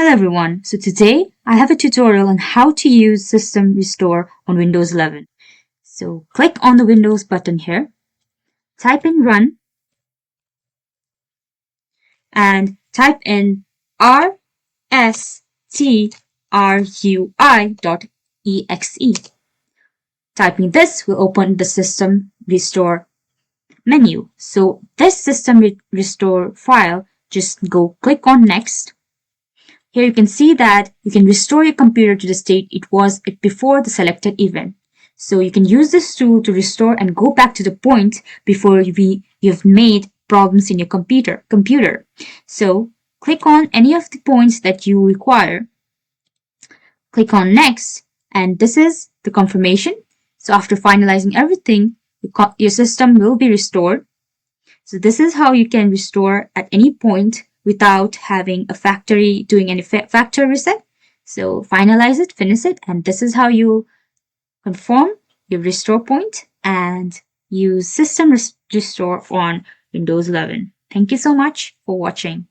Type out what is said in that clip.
Hello everyone, so today I have a tutorial on how to use System Restore on Windows 11. So click on the Windows button here, type in run and type in rstrui.exe. Typing this will open the System Restore menu. So this System Restore file, just go click on next. Here you can see that you can restore your computer to the state it was before the selected event. So you can use this tool to restore and go back to the point before you've made problems in your computer. So click on any of the points that you require. Click on next, and this is the confirmation. So after finalizing everything, your system will be restored. So this is how you can restore at any point without having a factory doing any factory reset. So finalize it, finish it, and this is how you confirm your restore point and use System Restore on Windows 11. Thank you so much for watching.